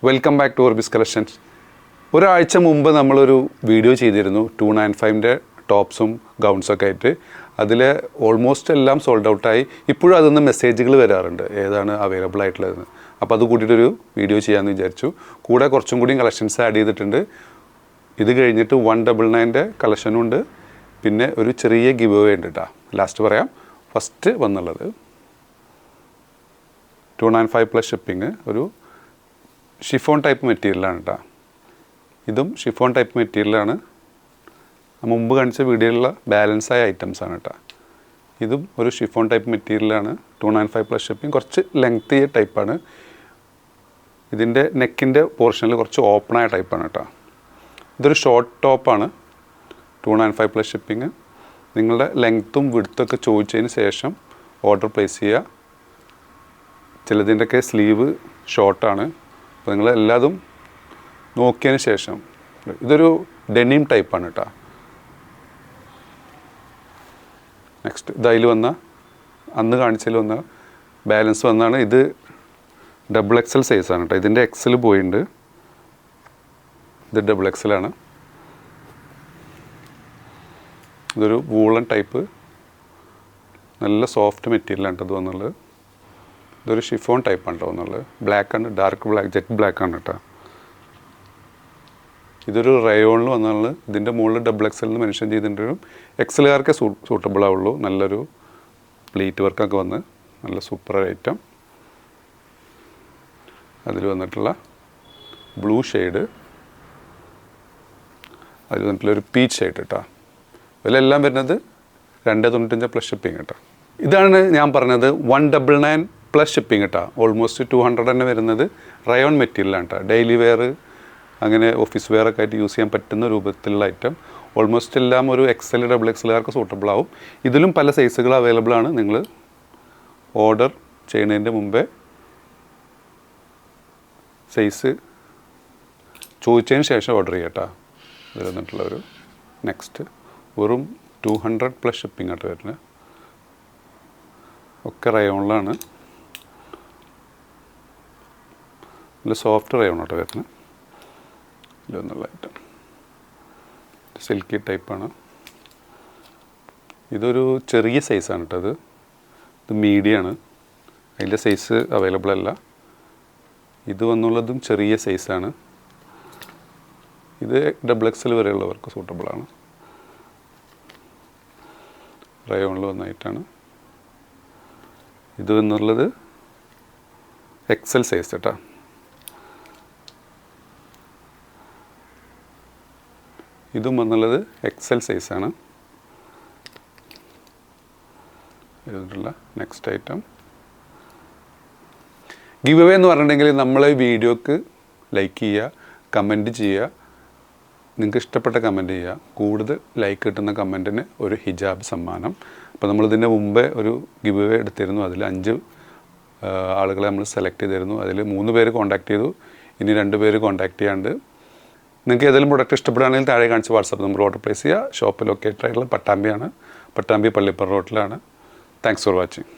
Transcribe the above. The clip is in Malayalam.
Welcome back to Orbis Collections. ഒരാഴ്ച മുമ്പ് നമ്മളൊരു വീഡിയോ ചെയ്തിരുന്നു 295-ൻ്റെ ടോപ്സും ഗൗൺസൊക്കെ ആയിട്ട്. അതിൽ ഓൾമോസ്റ്റ് എല്ലാം സോൾഡ് ഔട്ടായി. ഇപ്പോഴും അതിൽ നിന്ന് മെസ്സേജുകൾ വരാറുണ്ട് ഏതാണ് അവൈലബിൾ ആയിട്ടുള്ളതെന്ന്. അപ്പോൾ അത് കൂട്ടിയിട്ടൊരു വീഡിയോ ചെയ്യാമെന്ന് വിചാരിച്ചു. കൂടെ കുറച്ചും കൂടി കളക്ഷൻസ് ആഡ് ചെയ്തിട്ടുണ്ട്. ഇത് കഴിഞ്ഞിട്ട് 199-ൻ്റെ കളക്ഷനും ഉണ്ട്. പിന്നെ ഒരു ചെറിയ ഗിവ് അവേ ഉണ്ട് കേട്ടോ. ലാസ്റ്റ് പറയാം. ഫസ്റ്റ് വന്നുള്ളത് 295 പ്ലസ് ഷിപ്പിംഗ്, ഒരു ഷിഫോൺ ടൈപ്പ് മെറ്റീരിയലാണ് കേട്ടോ. ഇതും ഷിഫോൺ ടൈപ്പ് മെറ്റീരിയലാണ്. മുമ്പ് കാണിച്ച വീഡിയോയിലുള്ള ബാലൻസ് ആയ ഐറ്റംസാണ് കേട്ടോ. ഇതും ഒരു ഷിഫോൺ ടൈപ്പ് മെറ്റീരിയലാണ്. 295 പ്ലസ് ഷിപ്പിംഗ്. കുറച്ച് ലെങ്തി ടൈപ്പാണ്. ഇതിൻ്റെ നെക്കിൻ്റെ പോർഷനിൽ കുറച്ച് ഓപ്പണായ ടൈപ്പാണ് കേട്ടോ. ഇതൊരു ഷോർട്ട് ടോപ്പാണ്. 295 പ്ലസ് ഷിപ്പിംഗ്. നിങ്ങളുടെ ലെങ്ത്തും വിഡ്ത്തൊക്കെ ചോദിച്ചതിന് ശേഷം ഓർഡർ പ്ലേസ് ചെയ്യുക. ചിലതിൻ്റെയൊക്കെ സ്ലീവ് ഷോർട്ടാണ്. അപ്പോൾ നിങ്ങൾ എല്ലാതും നോക്കിയതിന് ശേഷം. ഇതൊരു ഡെനിം ടൈപ്പാണ് കേട്ടോ. നെക്സ്റ്റ് ഇതതിൽ വന്ന അന്ന് കാണിച്ചതിൽ വന്ന ബാലൻസ് വന്നാണ്. ഇത് XXL സൈസാണ് കേട്ടോ. ഇതിൻ്റെ എക്സൽ പോയിട്ടുണ്ട്. ഇത് XXL. ഇതൊരു വൂളൻ ടൈപ്പ് നല്ല സോഫ്റ്റ് മെറ്റീരിയലാണ് കേട്ടോ ഇത് വന്നുള്ളത്. ഇതൊരു ഷിഫോൺ ടൈപ്പാണ് കേട്ടോ വന്നുള്ളത്. ബ്ലാക്കാണ്, ഡാർക്ക് ബ്ലാക്ക്, ജെറ്റ് ബ്ലാക്കാണ് കേട്ടോ. ഇതൊരു റയോണിൽ വന്നുള്ളത്. ഇതിൻ്റെ മുകളിൽ XXL എന്ന് മെൻഷൻ ചെയ്തിട്ടും എക്സലുകാർക്കേ സൂട്ടബിൾ ആവുള്ളൂ. നല്ലൊരു പ്ലീറ്റ് വർക്കൊക്കെ വന്ന് നല്ല സൂപ്പർ ഐറ്റം. അതിൽ വന്നിട്ടുള്ള ബ്ലൂ ഷെയ്ഡ്, അതിൽ വന്നിട്ടുള്ളൊരു പീച്ച് ഷെയ്ഡ് കേട്ടോ. ഇതിലെല്ലാം വരുന്നത് 295 പ്ലസ് ഷിപ്പിംഗ് കേട്ടോ. ഇതാണ് ഞാൻ പറഞ്ഞത് 199 പ്ലസ് ഷിപ്പിംഗ് കേട്ടോ. ഓൾമോസ്റ്റ് 200 തന്നെ വരുന്നത് റയോൺ മെറ്റീരിയലാണ് കേട്ടോ. ഡെയിലി വെയർ, അങ്ങനെ ഓഫീസ് വെയർ ഒക്കെ ആയിട്ട് യൂസ് ചെയ്യാൻ പറ്റുന്ന രൂപത്തിലുള്ള ഐറ്റം. ഓൾമോസ്റ്റ് എല്ലാം ഒരു XL XXLകാർക്ക് സൂട്ടബിൾ ആവും. ഇതിലും പല സൈസുകൾ അവൈലബിൾ ആണ്. നിങ്ങൾ ഓർഡർ ചെയ്യുന്നതിൻ്റെ മുമ്പേ സൈസ് ചോദിച്ചതിന് ശേഷം ഓർഡർ ചെയ്യാം കേട്ടോ. ഇത് വന്നിട്ടുള്ളൊരു നെക്സ്റ്റ് വെറും 200 പ്ലസ് ഷിപ്പിംഗ് ആയിട്ട് വരുന്നത്. ഒക്കെ റയോണിലാണ്. നല്ല സോഫ്റ്റ് റയോണായിട്ട് വരുന്നത്. ഇതൊന്നുള്ള ഐറ്റം സിൽക്കി ടൈപ്പാണ്. ഇതൊരു ചെറിയ സൈസാണ് കേട്ടോ. ഇത് മീഡിയമാണ്. അതിൻ്റെ സൈസ് അവൈലബിൾ അല്ല. ഇത് വന്നുള്ളതും ചെറിയ സൈസാണ്. ഇത് XXL വരെയുള്ളവർക്ക് സൂട്ടബിളാണ്. റയോണിൽ വന്നായിട്ടാണ്. ഇത് എന്നുള്ളത് XL സൈസ് കേട്ടോ. ഇതും വന്നുള്ളത് XL സൈസാണ്. ഇതിലുള്ള നെക്സ്റ്റ് ഐറ്റം ഗിവ് അവേ എന്ന് പറഞ്ഞിട്ടുണ്ടെങ്കിൽ നമ്മളെ വീഡിയോക്ക് ലൈക്ക് ചെയ്യുക, കമൻറ്റ് ചെയ്യുക. നിങ്ങൾക്ക് ഇഷ്ടപ്പെട്ട കമൻറ്റ് ചെയ്യുക. കൂടുതൽ ലൈക്ക് കിട്ടുന്ന കമൻറ്റിന് ഒരു ഹിജാബ് സമ്മാനം. അപ്പോൾ നമ്മളിതിൻ്റെ മുമ്പേ ഒരു ഗിവ് അവേ എടുത്തിരുന്നു. അതിൽ 5 ആളുകളെ നമ്മൾ സെലക്ട് ചെയ്തിരുന്നു. അതിൽ 3 പേര് കോൺടാക്ട് ചെയ്തു. ഇനി 2 പേര് കോൺടാക്ട് ചെയ്യാണ്ട്. നിങ്ങൾക്ക് ഏതെങ്കിലും പ്രൊഡക്റ്റ് ഇഷ്ടപ്പെടുകയാണെങ്കിൽ താഴെ കാണിച്ച് വാട്സാപ്പ് നമ്പർ ഓർഡർ പ്ലേസ് ചെയ്യുക. ഷോപ്പ് ലൊക്കേറ്റഡ് ആയിട്ടുള്ള പട്ടാമ്പിയാണ്. പട്ടാമ്പി പള്ളിപ്പുറം റോട്ടിലാണ്. Thanks for watching.